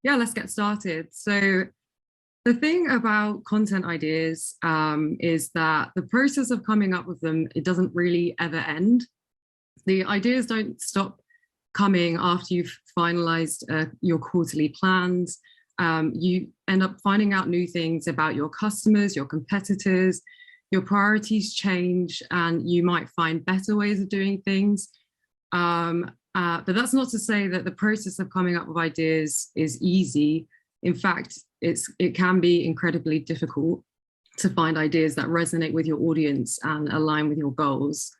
Yeah, let's get started. So the thing about content ideas is that the process of coming up with them, it doesn't really ever end. The ideas don't stop coming after you've finalized your quarterly plans. You end up finding out new things about your customers, your competitors, your priorities change, and you might find better ways of doing things. But that's not to say that the process of coming up with ideas is easy. In fact, it can be incredibly difficult to find ideas that resonate with your audience and align with your goals.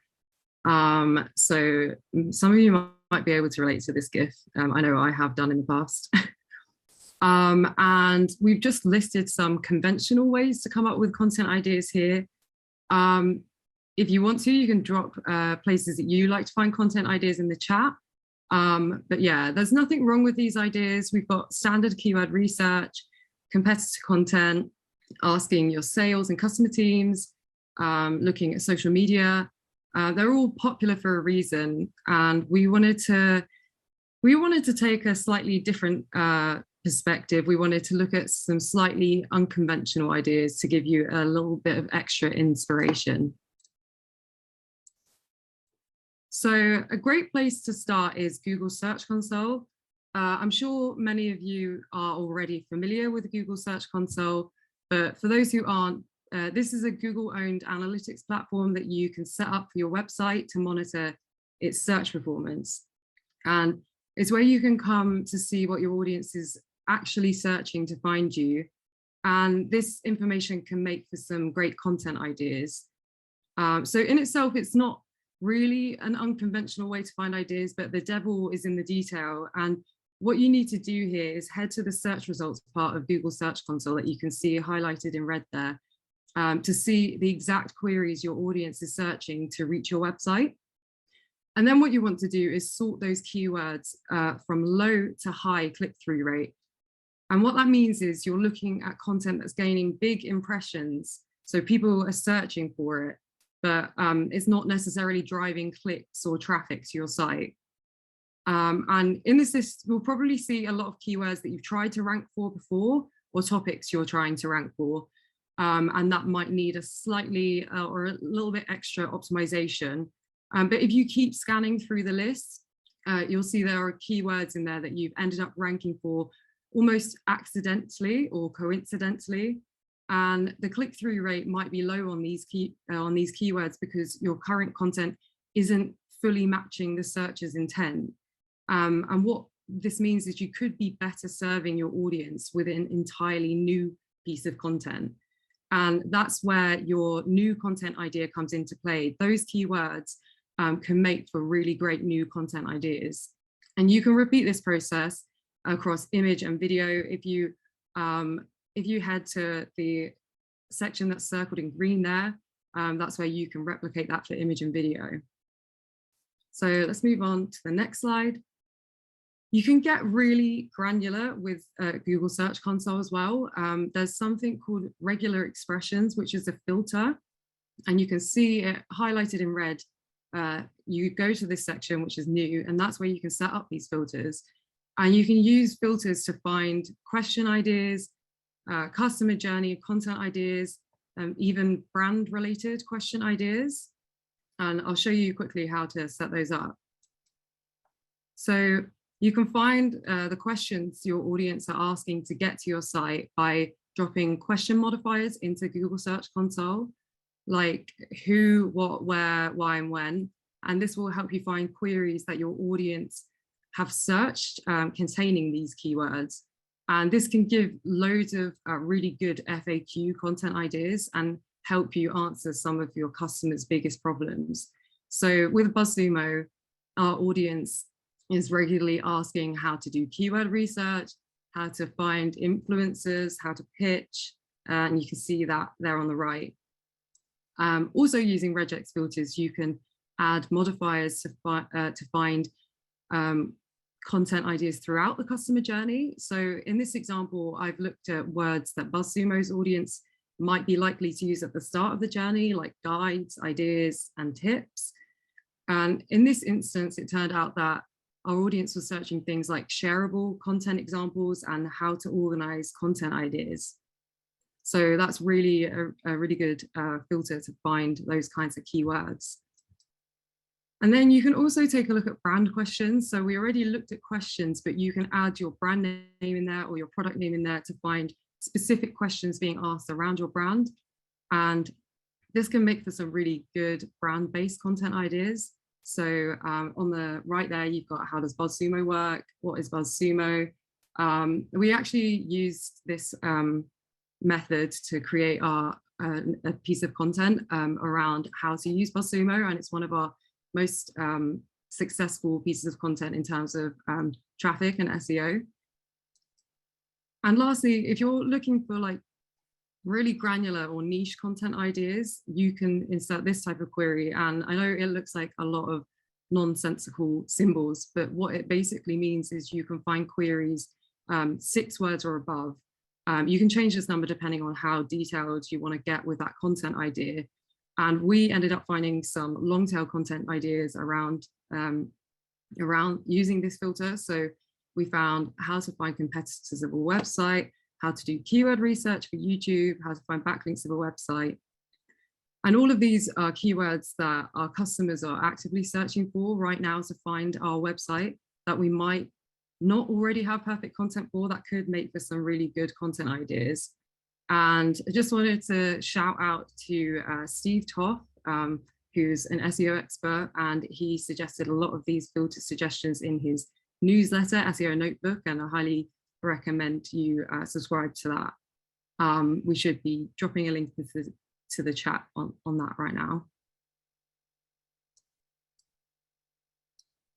So some of you might be able to relate to this GIF. I know I have done in the past. And we've just listed some conventional ways to come up with content ideas here. If you want to, you can drop places that you like to find content ideas in the chat. But yeah, there's nothing wrong with these ideas. We've got standard keyword research, competitor content, asking your sales and customer teams, looking at social media. They're all popular for a reason, and we wanted to take a slightly different perspective. We wanted to look at some slightly unconventional ideas to give you a little bit of extra inspiration. So a great place to start is Google Search Console. I'm sure many of you are already familiar with Google Search Console, but for those who aren't, this is a Google-owned analytics platform that you can set up for your website to monitor its search performance. And it's where you can come to see what your audience is actually searching to find you. And this information can make for some great content ideas. So in itself, it's not really an unconventional way to find ideas, but the devil is in the detail. And what you need to do here is head to the search results part of Google Search Console that you can see highlighted in red there, to see the exact queries your audience is searching to reach your website. And then what you want to do is sort those keywords from low to high click-through rate. And what that means is you're looking at content that's gaining big impressions. So people are searching for it, but it's not necessarily driving clicks or traffic to your site. And in this list, you'll probably see a lot of keywords that you've tried to rank for before, or topics you're trying to rank for. And that might need a slightly or a little bit extra optimization. But if you keep scanning through the list, you'll see there are keywords in there that you've ended up ranking for almost accidentally or coincidentally. And the click-through rate might be low on these keywords because your current content isn't fully matching the searcher's intent. And what this means is you could be better serving your audience with an entirely new piece of content. And that's where your new content idea comes into play. Those keywords can make for really great new content ideas. And you can repeat this process across image and video. If you head to the section that's circled in green there, that's where you can replicate that for image and video. So let's move on to the next slide. You can get really granular with Google Search Console as well. There's something called regular expressions, which is a filter, and you can see it highlighted in red. You go to this section, which is new, and that's where you can set up these filters. And you can use filters to find question ideas, customer journey, content ideas, even brand related question ideas. And I'll show you quickly how to set those up. So you can find the questions your audience are asking to get to your site by dropping question modifiers into Google Search Console, like who, what, where, why, and when. And this will help you find queries that your audience have searched containing these keywords. And this can give loads of really good FAQ content ideas and help you answer some of your customers' biggest problems. So with BuzzSumo, our audience is regularly asking how to do keyword research, how to find influencers, how to pitch, and you can see that there on the right. Also using Regex filters, you can add modifiers to find content ideas throughout the customer journey. So in this example, I've looked at words that BuzzSumo's audience might be likely to use at the start of the journey, like guides, ideas, and tips. And in this instance, it turned out that our audience was searching things like shareable content examples and how to organize content ideas. So that's really a really good filter to find those kinds of keywords. And then you can also take a look at brand questions. So we already looked at questions, but you can add your brand name in there or your product name in there to find specific questions being asked around your brand. And this can make for some really good brand-based content ideas. So on the right there, you've got how does BuzzSumo work? What is BuzzSumo? We actually used this method to create a piece of content around how to use BuzzSumo, and it's one of our most successful pieces of content in terms of traffic and SEO. And lastly, if you're looking for like really granular or niche content ideas, you can insert this type of query. And I know it looks like a lot of nonsensical symbols, but what it basically means is you can find queries 6 words or above. You can change this number depending on how detailed you want to get with that content idea. And we ended up finding some long tail content ideas around using this filter. So we found how to find competitors of a website, how to do keyword research for YouTube, how to find backlinks of a website. And all of these are keywords that our customers are actively searching for right now to find our website that we might not already have perfect content for, that could make for some really good content ideas. And I just wanted to shout out to Steve Toth, who's an SEO expert, and he suggested a lot of these filter suggestions in his newsletter, SEO Notebook, and I highly recommend you subscribe to that. We should be dropping a link to the chat on that right now.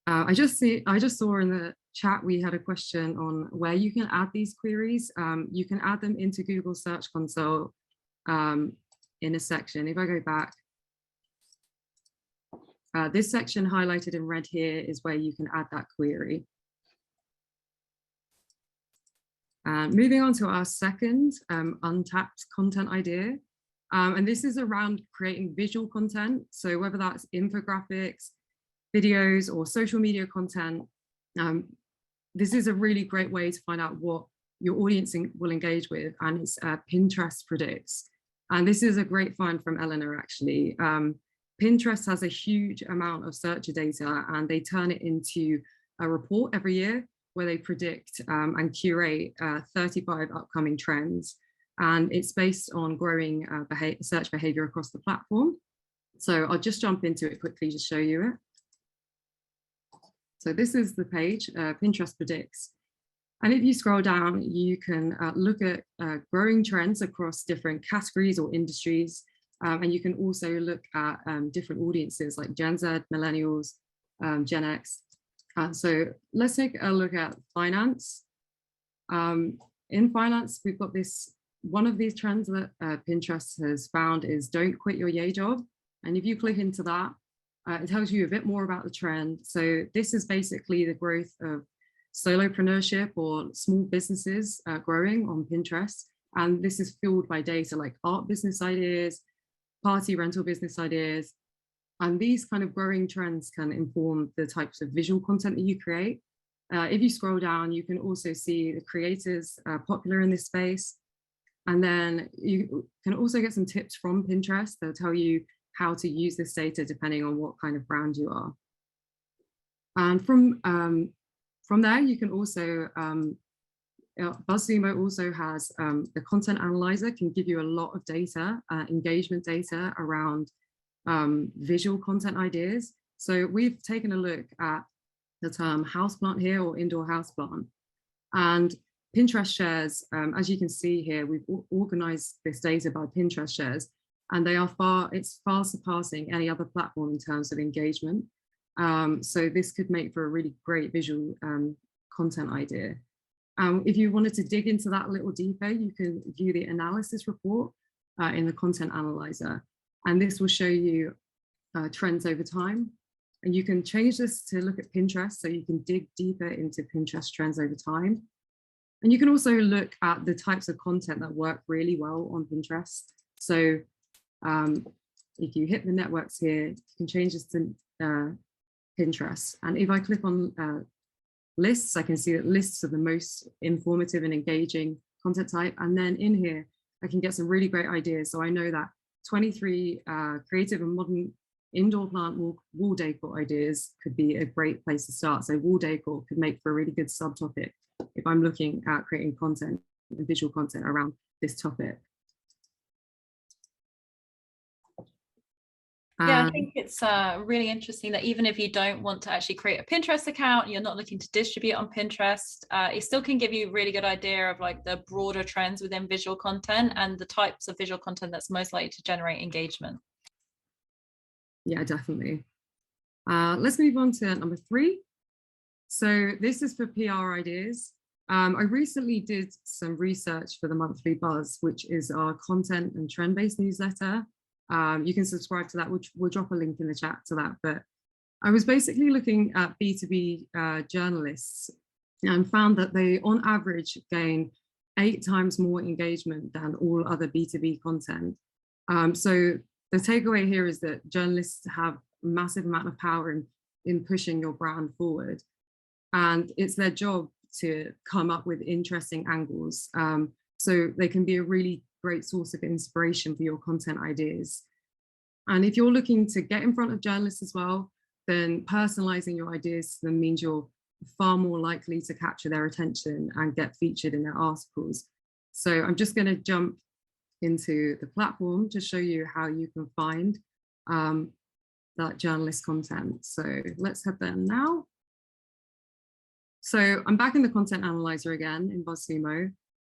I just saw in the chat we had a question on where you can add these queries. You can add them into Google Search Console in a section. If I go back, this section highlighted in red here is where you can add that query. Moving on to our second untapped content idea. And this is around creating visual content. So whether that's infographics, videos, or social media content, this is a really great way to find out what your audience will engage with, and it's Pinterest predicts. And this is a great find from Eleanor, actually. Pinterest has a huge amount of searcher data, and they turn it into a report every year where they predict and curate 35 upcoming trends. And it's based on growing search behavior across the platform. So I'll just jump into it quickly to show you it. So this is the page, Pinterest predicts. And if you scroll down, you can look at growing trends across different categories or industries. And you can also look at different audiences like Gen Z, millennials, Gen X. So let's take a look at finance. In finance, we've got one of these trends that Pinterest has found is don't quit your yay job. And if you click into that, it tells you a bit more about the trend. So this is basically the growth of solopreneurship or small businesses growing on Pinterest. And this is fueled by data like art business ideas, party rental business ideas. And these kind of growing trends can inform the types of visual content that you create. If you scroll down, you can also see the creators popular in this space. And then you can also get some tips from Pinterest. They'll tell you how to use this data depending on what kind of brand you are. And from there, you can also, BuzzSumo also has the content analyzer, can give you a lot of data, engagement data around visual content ideas. So we've taken a look at the term houseplant here, or indoor houseplant. And Pinterest shares, as you can see here, we've organized this data by Pinterest shares, and it's far surpassing any other platform in terms of engagement. So this could make for a really great visual content idea. If you wanted to dig into that a little deeper, you can view the analysis report in the content analyzer. And this will show you trends over time. And you can change this to look at Pinterest, so you can dig deeper into Pinterest trends over time. And you can also look at the types of content that work really well on Pinterest. So if you hit the networks here, you can change this to Pinterest. And if I click on lists. I can see that lists are the most informative and engaging content type. And then in here, I can get some really great ideas. So I know that 23 creative and modern indoor plant wall decor ideas could be a great place to start. So wall decor could make for a really good subtopic if I'm looking at creating content and visual content around this topic. Yeah, I think it's really interesting that even if you don't want to actually create a Pinterest account, you're not looking to distribute on Pinterest, it still can give you a really good idea of like the broader trends within visual content and the types of visual content that's most likely to generate engagement. Yeah, definitely. Let's move on to number 3. So this is for PR ideas. I recently did some research for the monthly Buzz, which is our content and trend-based newsletter. You can subscribe to that, which we'll drop a link in the chat to that. But I was basically looking at B2B journalists and found that they, on average, gain 8 times more engagement than all other B2B content. So the takeaway here is that journalists have a massive amount of power in pushing your brand forward. And it's their job to come up with interesting angles. So they can be a really great source of inspiration for your content ideas. And if you're looking to get in front of journalists as well, then personalizing your ideas to them means you're far more likely to capture their attention and get featured in their articles. So I'm just going to jump into the platform to show you how you can find that journalist content. So let's head there now. So I'm back in the content analyzer again in BuzzSumo,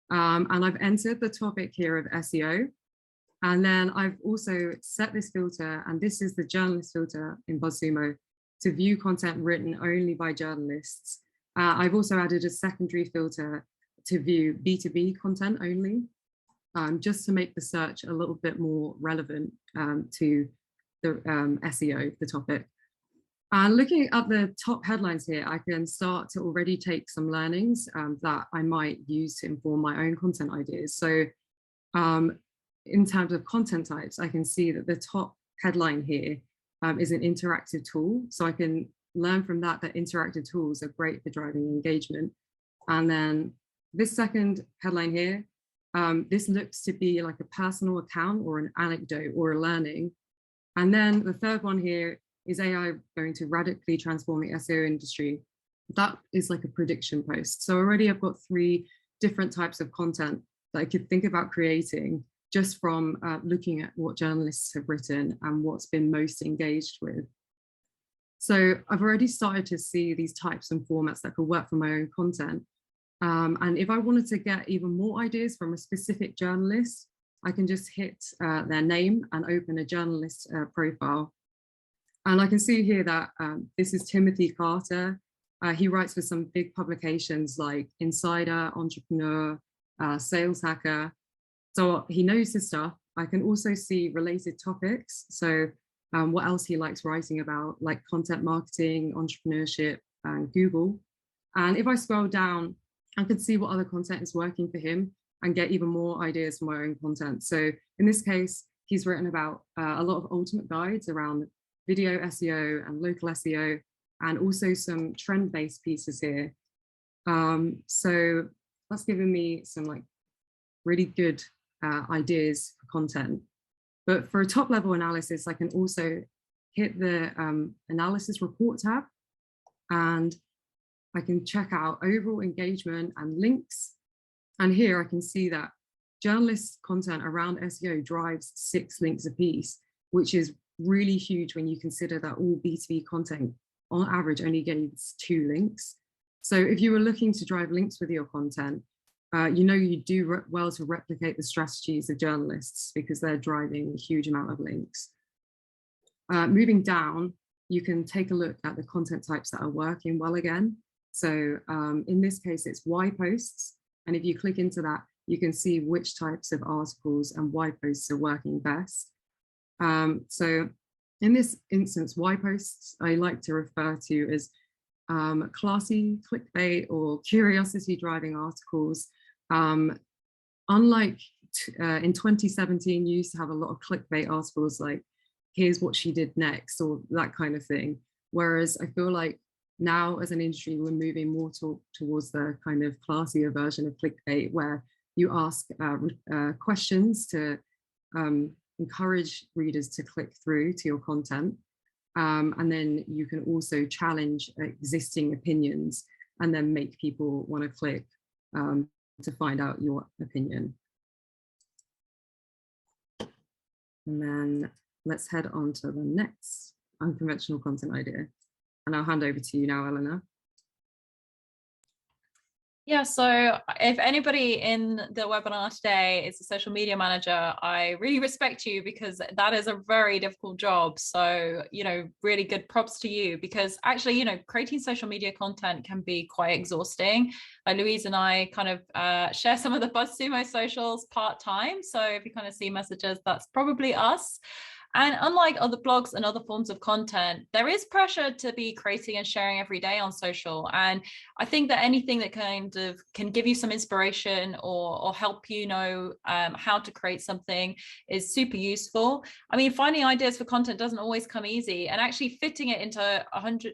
and I've entered the topic here of SEO. And then I've also set this filter, and this is the journalist filter in BuzzSumo, to view content written only by journalists. I've also added a secondary filter to view B2B content only, just to make the search a little bit more relevant to the SEO, the topic. And looking at the top headlines here, I can start to already take some learnings that I might use to inform my own content ideas. So in terms of content types, I can see that the top headline here is an interactive tool. So I can learn from that interactive tools are great for driving engagement. And then this second headline here, this looks to be like a personal account or an anecdote or a learning. And then the third one here is AI going to radically transform the SEO industry? That is like a prediction post. So already I've got 3 different types of content that I could think about creating just from looking at what journalists have written and what's been most engaged with. So I've already started to see these types and formats that could work for my own content. And if I wanted to get even more ideas from a specific journalist, I can just hit their name and open a journalist profile. And I can see here that this is Timothy Carter. He writes for some big publications like Insider, Entrepreneur, Sales Hacker. So he knows his stuff. I can also see related topics. So what else he likes writing about, like content marketing, entrepreneurship, and Google. And if I scroll down, I can see what other content is working for him and get even more ideas for my own content. So in this case, he's written about a lot of ultimate guides around video SEO and local SEO, and also some trend-based pieces here. So that's given me some like really good ideas for content. But for a top level analysis, I can also hit the analysis report tab, and I can check out overall engagement and links. And here I can see that journalist content around SEO drives 6 links a piece, which is really huge when you consider that all B2B content on average only gains 2 links. So if you were looking to drive links with your content, you know you do well to replicate the strategies of journalists because they're driving a huge amount of links. Moving down, you can take a look at the content types that are working well again. So in this case, it's why posts. And if you click into that, you can see which types of articles and why posts are working best. So in this instance, why posts I like to refer to as classy clickbait or curiosity driving articles. Unlike in 2017, you used to have a lot of clickbait articles like, here's what she did next, or that kind of thing. Whereas I feel like now as an industry, we're moving more towards the kind of classier version of clickbait, where you ask questions to encourage readers to click through to your content. And then you can also challenge existing opinions and then make people want to click to find out your opinion. And then let's head on to the next unconventional content idea. And I'll hand over to you now, Eleanor. Yeah, so if anybody in the webinar today is a social media manager, I really respect you, because that is a very difficult job. So, you know, really good props to you, because actually, you know, creating social media content can be quite exhausting. Like Louise and I kind of share some of the BuzzSumo socials part-time. So if you kind of see messages, that's probably us. And unlike other blogs and other forms of content, there is pressure to be creating and sharing every day on social. And I think that anything that kind of can give you some inspiration or help you know how to create something is super useful. I mean, finding ideas for content doesn't always come easy, and actually fitting it into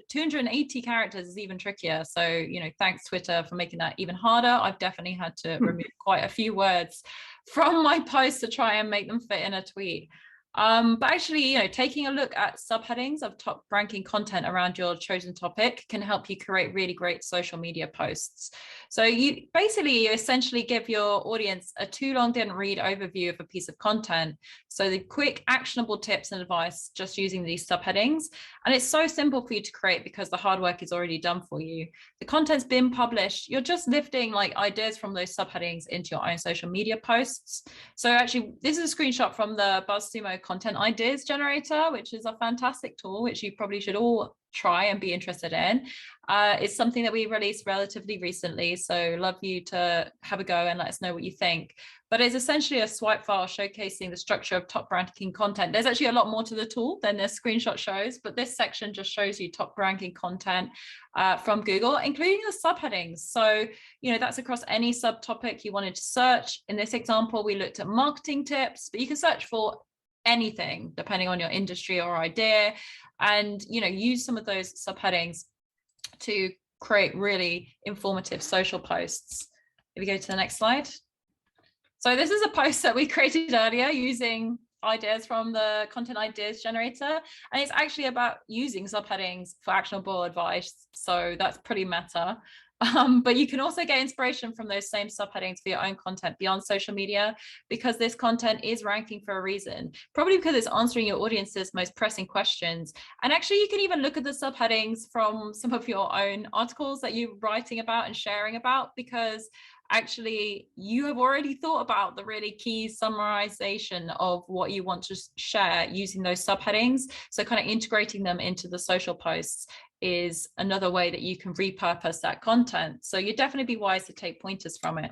280 characters is even trickier. So, you know, thanks Twitter for making that even harder. I've definitely had to remove quite a few words from my posts to try and make them fit in a tweet. But actually, you know, taking a look at subheadings of top ranking content around your chosen topic can help you create really great social media posts. So you essentially give your audience a too long didn't read overview of a piece of content. So the quick actionable tips and advice just using these subheadings. And it's so simple for you to create because the hard work is already done for you. The content's been published. You're just lifting like ideas from those subheadings into your own social media posts. So actually, this is a screenshot from the BuzzSumo content ideas generator, which is a fantastic tool, which you probably should all try and be interested in. It's something that we released relatively recently, so love you to have a go and let us know what you think. But it's essentially a swipe file showcasing the structure of top ranking content. There's actually a lot more to the tool than this screenshot shows, but this section just shows you top ranking content from Google, including the subheadings. So, you know, that's across any subtopic you wanted to search. In this example, we looked at marketing tips, but you can search for anything depending on your industry or idea, and, you know, use some of those subheadings to create really informative social posts. If we go to the next slide. So this is a post that we created earlier using ideas from the content ideas generator, and it's actually about using subheadings for actionable advice. So that's pretty meta. But you can also get inspiration from those same subheadings for your own content beyond social media, because this content is ranking for a reason, probably because it's answering your audience's most pressing questions. And actually, you can even look at the subheadings from some of your own articles that you're writing about and sharing about, because actually you have already thought about the really key summarization of what you want to share using those subheadings. So kind of integrating them into the social posts is another way that you can repurpose that content. So you'd definitely be wise to take pointers from it.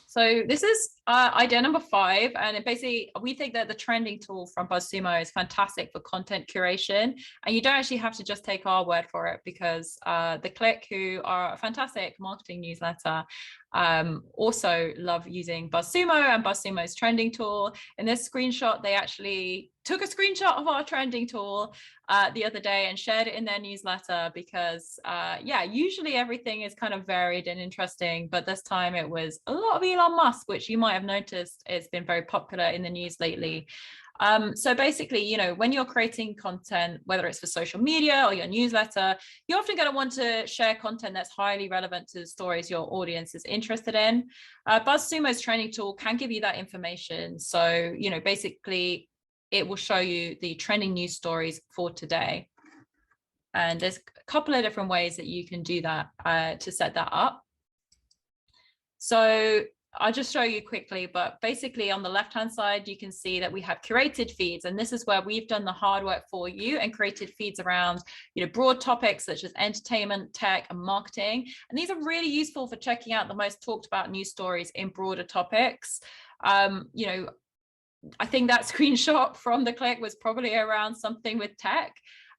So this is idea number 5, and basically we think that the trending tool from BuzzSumo is fantastic for content curation, and you don't actually have to just take our word for it, because The Click, who are a fantastic marketing newsletter, also love using BuzzSumo and BuzzSumo's trending tool. In this screenshot, they actually took a screenshot of our trending tool the other day and shared it in their newsletter, because yeah, usually everything is kind of varied and interesting, but this time it was a lot of Elon Musk, which you might have noticed it's been very popular in the news lately. So basically, you know, when you're creating content, whether it's for social media or your newsletter, you're often going to want to share content that's highly relevant to the stories your audience is interested in. BuzzSumo's trending tool can give you that information. So, you know, basically it will show you the trending news stories for today. And there's a couple of different ways that you can do that to set that up. So I'll just show you quickly, but basically on the left-hand side, you can see that we have curated feeds, and this is where we've done the hard work for you and created feeds around, you know, broad topics such as entertainment, tech, and marketing. And these are really useful for checking out the most talked about news stories in broader topics. You know, I think that screenshot from The Click was probably around something with tech.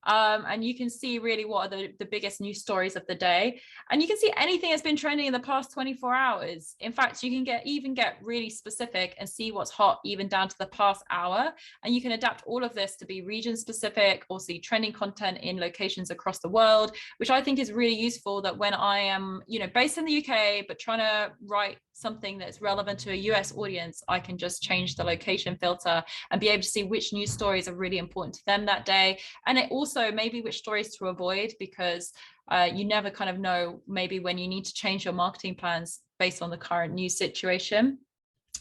And you can see really what are the biggest news stories of the day. And you can see anything that's been trending in the past 24 hours. In fact, you can even get really specific and see what's hot even down to the past hour. And you can adapt all of this to be region specific or see trending content in locations across the world, which I think is really useful, that when I am, based in the UK, but trying to write something that's relevant to a US audience, I can just change the location filter and be able to see which news stories are really important to them that day. And it also maybe which stories to avoid, because you never kind of know maybe when you need to change your marketing plans based on the current news situation.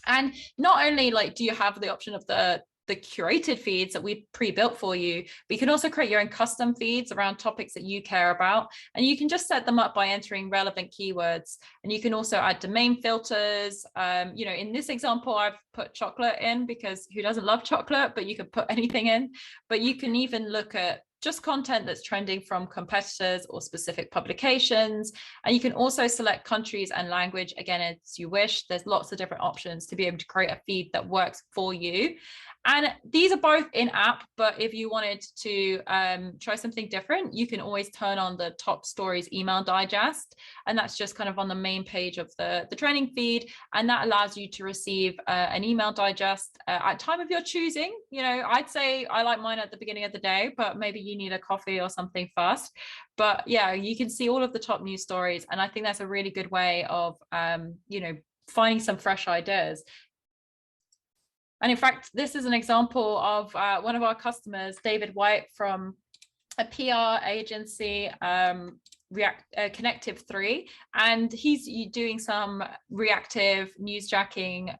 And not only do you have the option of the curated feeds that we pre-built for you, but you can also create your own custom feeds around topics that you care about, and you can just set them up by entering relevant keywords. And you can also add domain filters. In this example, I've put chocolate in because who doesn't love chocolate, but you could put anything in. But you can even look at just content that's trending from competitors or specific publications. And you can also select countries and language, again, as you wish. There's lots of different options to be able to create a feed that works for you. And these are both in app, but if you wanted to try something different, you can always turn on the top stories email digest. And that's just kind of on the main page of the training feed. And that allows you to receive an email digest at time of your choosing. I'd say I like mine at the beginning of the day, but maybe you need a coffee or something first. But yeah, you can see all of the top news stories. And I think that's a really good way of, finding some fresh ideas. And in fact, this is an example of one of our customers, David White, from a PR agency, Connective 3, and he's doing some reactive newsjacking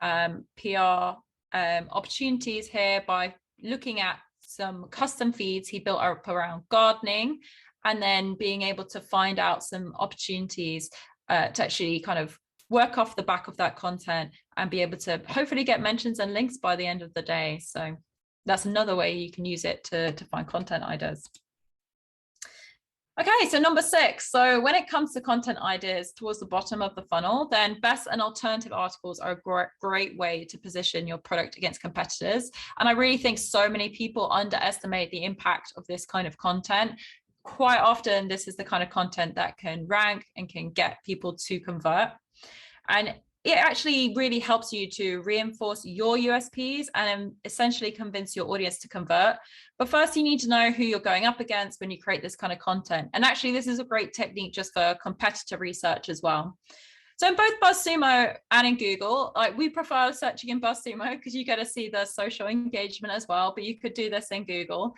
PR opportunities here by looking at some custom feeds he built up around gardening, and then being able to find out some opportunities to actually kind of work off the back of that content and be able to hopefully get mentions and links by the end of the day. So that's another way you can use it to find content ideas. Okay, so number 6. So when it comes to content ideas towards the bottom of the funnel, then best and alternative articles are a great way to position your product against competitors. And I really think so many people underestimate the impact of this kind of content. Quite often, this is the kind of content that can rank and can get people to convert. And it actually really helps you to reinforce your USPs and essentially convince your audience to convert. But first, you need to know who you're going up against when you create this kind of content. And actually, this is a great technique just for competitor research as well. So in both BuzzSumo and in Google, we prefer searching in BuzzSumo because you get to see the social engagement as well, but you could do this in Google.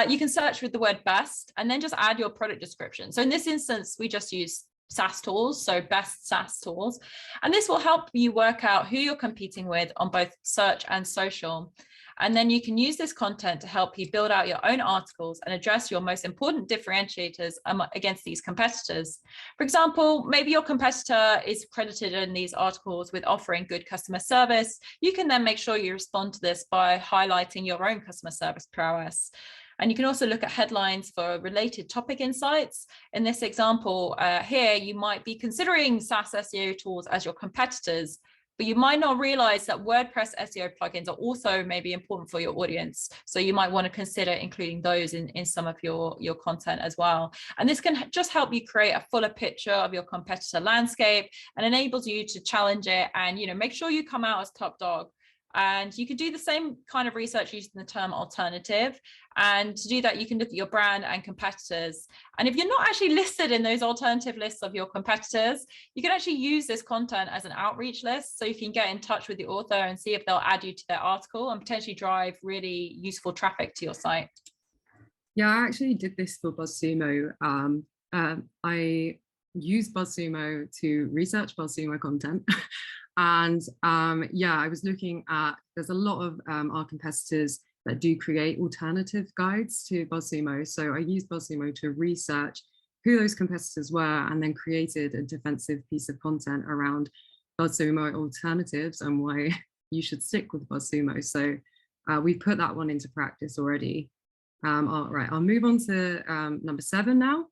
You can search with the word best and then just add your product description. So in this instance, we just use SaaS tools, so best SaaS tools. And this will help you work out who you're competing with on both search and social. And then you can use this content to help you build out your own articles and address your most important differentiators against these competitors. For example, maybe your competitor is credited in these articles with offering good customer service. You can then make sure you respond to this by highlighting your own customer service prowess. And you can also look at headlines for related topic insights. In this example here, you might be considering SaaS SEO tools as your competitors, but you might not realize that WordPress SEO plugins are also maybe important for your audience. So you might want to consider including those in some of your content as well. And this can just help you create a fuller picture of your competitor landscape and enables you to challenge it and make sure you come out as top dog. And you could do the same kind of research using the term alternative. And to do that, you can look at your brand and competitors. And if you're not actually listed in those alternative lists of your competitors, you can actually use this content as an outreach list. So you can get in touch with the author and see if they'll add you to their article and potentially drive really useful traffic to your site. Yeah, I actually did this for BuzzSumo. I used BuzzSumo to research BuzzSumo content. And yeah, I was looking at, there's a lot of our competitors that do create alternative guides to BuzzSumo. So I used BuzzSumo to research who those competitors were and then created a defensive piece of content around BuzzSumo alternatives and why you should stick with BuzzSumo. So we put that one into practice already. All right, I'll move on to number 7 now.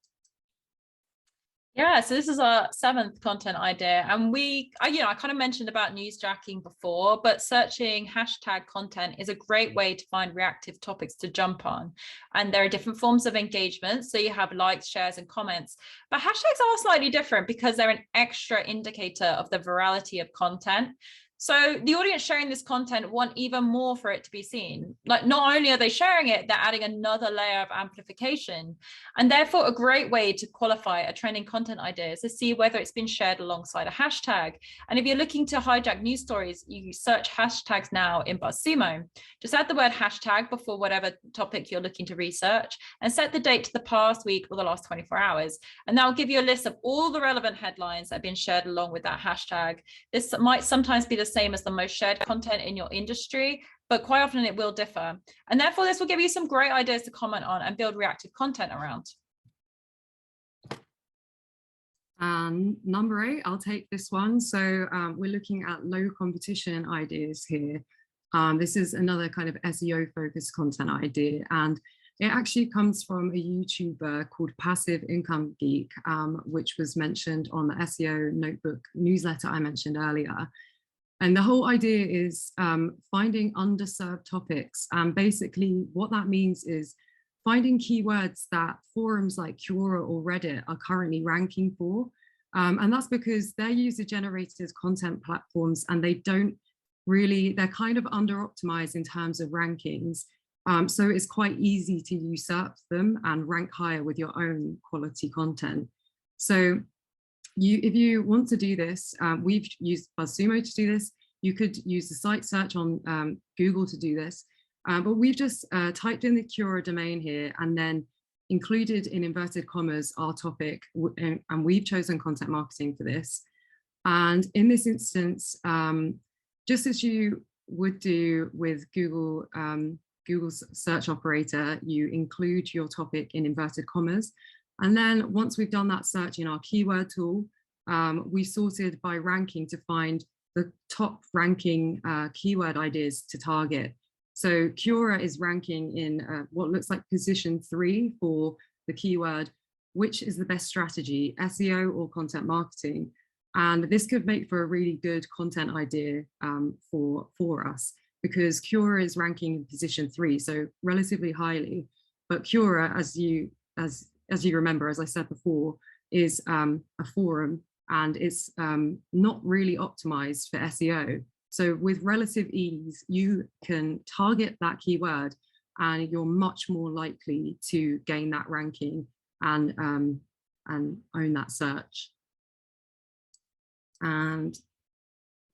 Yeah, so this is our 7th content idea, and I kind of mentioned about newsjacking before, but searching hashtag content is a great way to find reactive topics to jump on. And there are different forms of engagement. So you have likes, shares, and comments, but hashtags are slightly different because they're an extra indicator of the virality of content. So the audience sharing this content want even more for it to be seen. Like, not only are they sharing it, they're adding another layer of amplification. And therefore, a great way to qualify a trending content idea is to see whether it's been shared alongside a hashtag. And if you're looking to hijack news stories, you search hashtags now in BuzzSumo. Just add the word hashtag before whatever topic you're looking to research and set the date to the past week or the last 24 hours. And that will give you a list of all the relevant headlines that have been shared along with that hashtag. This might sometimes be the same as the most shared content in your industry, but quite often it will differ. And therefore, this will give you some great ideas to comment on and build reactive content around. And number 8, I'll take this one. So we're looking at low competition ideas here. This is another kind of SEO focused content idea. And it actually comes from a YouTuber called Passive Income Geek, which was mentioned on the SEO Notebook newsletter I mentioned earlier. And the whole idea is finding underserved topics. And basically what that means is finding keywords that forums like Quora or Reddit are currently ranking for. And that's because they're user-generated content platforms and they're kind of under-optimized in terms of rankings. So it's quite easy to usurp them and rank higher with your own quality content. So if you want to do this, we've used BuzzSumo to do this. You could use the site search on Google to do this. But we've just typed in the Quora domain here and then included in inverted commas our topic, and we've chosen content marketing for this. And in this instance, just as you would do with Google's search operator, you include your topic in inverted commas. And then once we've done that search in our keyword tool, we sorted by ranking to find the top ranking keyword ideas to target. So Quora is ranking in what looks like position 3 for the keyword, which is the best strategy, SEO or content marketing. And this could make for a really good content idea for us, because Quora is ranking in position 3, so relatively highly. But Quora, as you remember, as I said before, is a forum and it's not really optimized for SEO. So with relative ease, you can target that keyword and you're much more likely to gain that ranking and own that search. And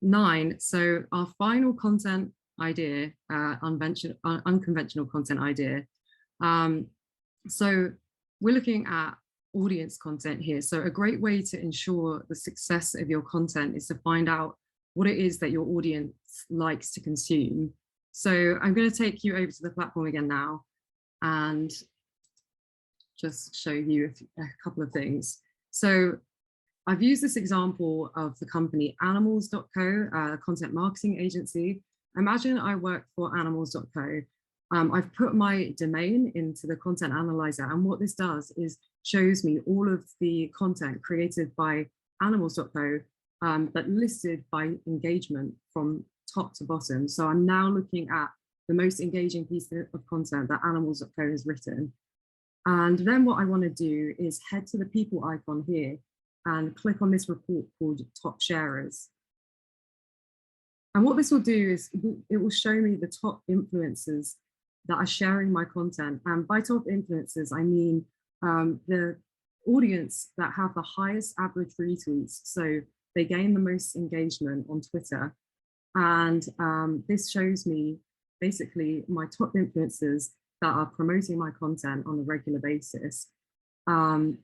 9, so our final content idea, unconventional content idea. So we're looking at audience content here. So a great way to ensure the success of your content is to find out what it is that your audience likes to consume. So I'm going to take you over to the platform again now and just show you a couple of things. So I've used this example of the company animals.co, a content marketing agency. Imagine I work for animals.co. I've put my domain into the content analyzer, and what this does is shows me all of the content created by animals.co, but listed by engagement from top to bottom. So I'm now looking at the most engaging piece of content that animals.co has written. And then what I want to do is head to the people icon here and click on this report called Top Sharers. And what this will do is it will show me the top influencers that are sharing my content. And by top influencers, I mean the audience that have the highest average retweets. So they gain the most engagement on Twitter. And this shows me basically my top influencers that are promoting my content on a regular basis. And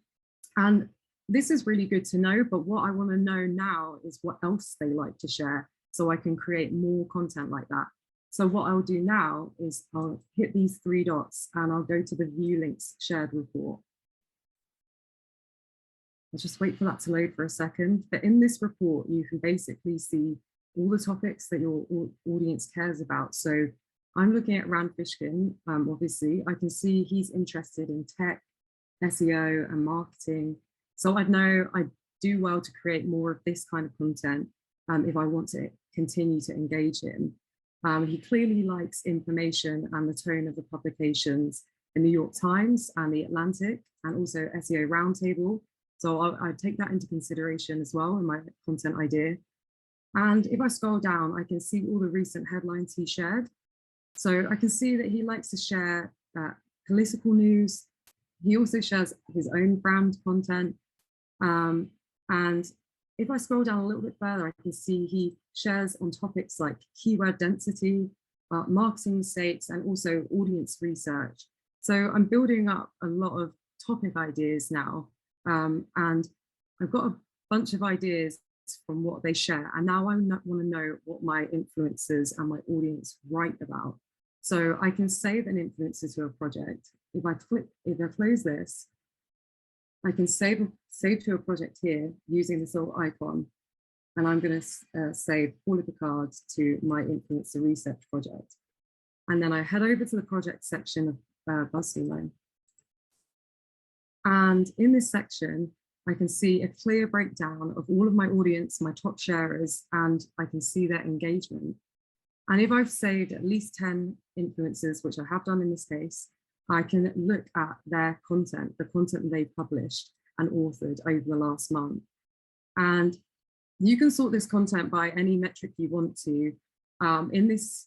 this is really good to know, but what I want to know now is what else they like to share so I can create more content like that. So what I'll do now is I'll hit these 3 dots and I'll go to the view links shared report. I'll just wait for that to load for a second. But in this report, you can basically see all the topics that your audience cares about. So I'm looking at Rand Fishkin, obviously. I can see he's interested in tech, SEO and marketing. So I'd know I do well to create more of this kind of content if I want to continue to engage him. He clearly likes information and the tone of the publications, the New York Times and the Atlantic, and also SEO Roundtable. So I take that into consideration as well in my content idea. And if I scroll down, I can see all the recent headlines he shared. So I can see that he likes to share political news. He also shares his own brand content. And if I scroll down a little bit further, I can see he shares on topics like keyword density, marketing mistakes, and also audience research. So I'm building up a lot of topic ideas now. And I've got a bunch of ideas from what they share. And now I want to know what my influencers and my audience write about. So I can save an influencer to a project. If I close this, I can save to a project here using this little icon. And I'm going to save all of the cards to my influencer research project. And then I head over to the project section of BuzzSumo. And in this section, I can see a clear breakdown of all of my audience, my top sharers, and I can see their engagement. And if I've saved at least 10 influencers, which I have done in this case, I can look at their content, the content they published and authored over the last month. And you can sort this content by any metric you want to. In this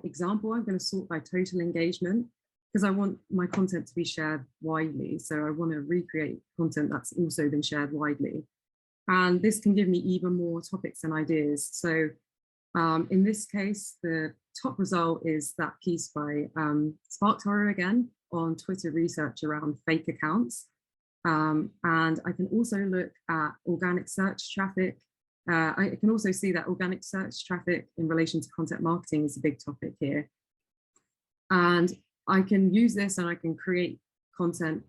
example, I'm going to sort by total engagement because I want my content to be shared widely. So I want to recreate content that's also been shared widely. And this can give me even more topics and ideas. So in this case, the top result is that piece by SparkToro again on Twitter research around fake accounts. And I can also look at organic search traffic. I can also see that organic search traffic in relation to content marketing is a big topic here. And I can use this and I can create content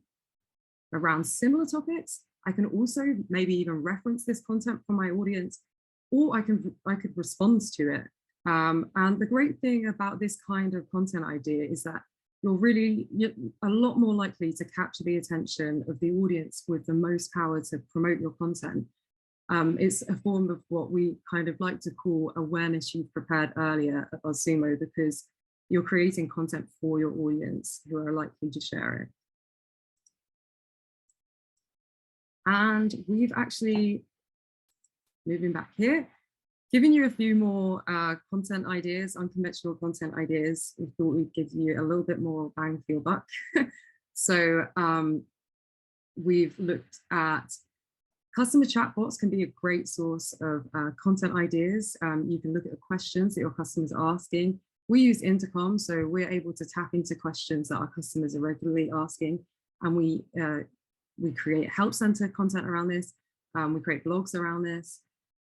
around similar topics. I can also maybe even reference this content for my audience, or I could respond to it. And the great thing about this kind of content idea is that you're a lot more likely to capture the attention of the audience with the most power to promote your content. It's a form of what we kind of like to call awareness you've prepared earlier at BuzzSumo, because you're creating content for your audience who are likely to share it. And we've actually, moving back here, given you a few more content ideas, unconventional content ideas. We thought we'd give you a little bit more bang for your buck. So we've looked at customer chatbots can be a great source of content ideas. You can look at the questions that your customers are asking. We use Intercom, so we're able to tap into questions that our customers are regularly asking, and we create help center content around this. We create blogs around this.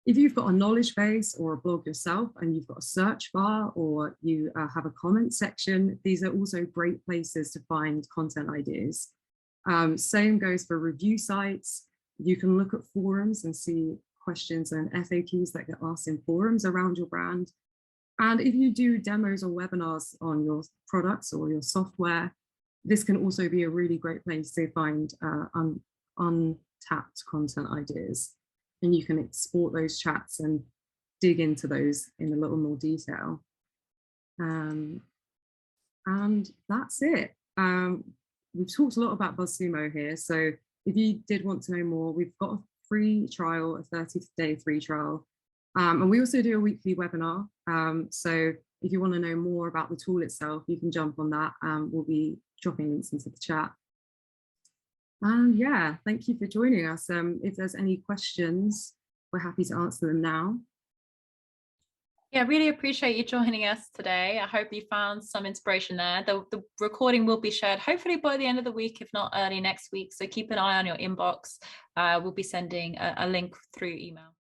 If you've got a knowledge base or a blog yourself and you've got a search bar or you have a comment section, these are also great places to find content ideas. Same goes for review sites. You can look at forums and see questions and FAQs that get asked in forums around your brand. And if you do demos or webinars on your products or your software, this can also be a really great place to find untapped content ideas. And you can export those chats and dig into those in a little more detail. And that's it. We've talked a lot about BuzzSumo here. So if you did want to know more, we've got a free trial, a 30-day free trial. And we also do a weekly webinar. So if you want to know more about the tool itself, you can jump on that. We'll be dropping links into the chat. And yeah, thank you for joining us. If there's any questions, we're happy to answer them now. Yeah, really appreciate you joining us today. I hope you found some inspiration there. The recording will be shared hopefully by the end of the week, if not early next week. So keep an eye on your inbox. We'll be sending a link through email.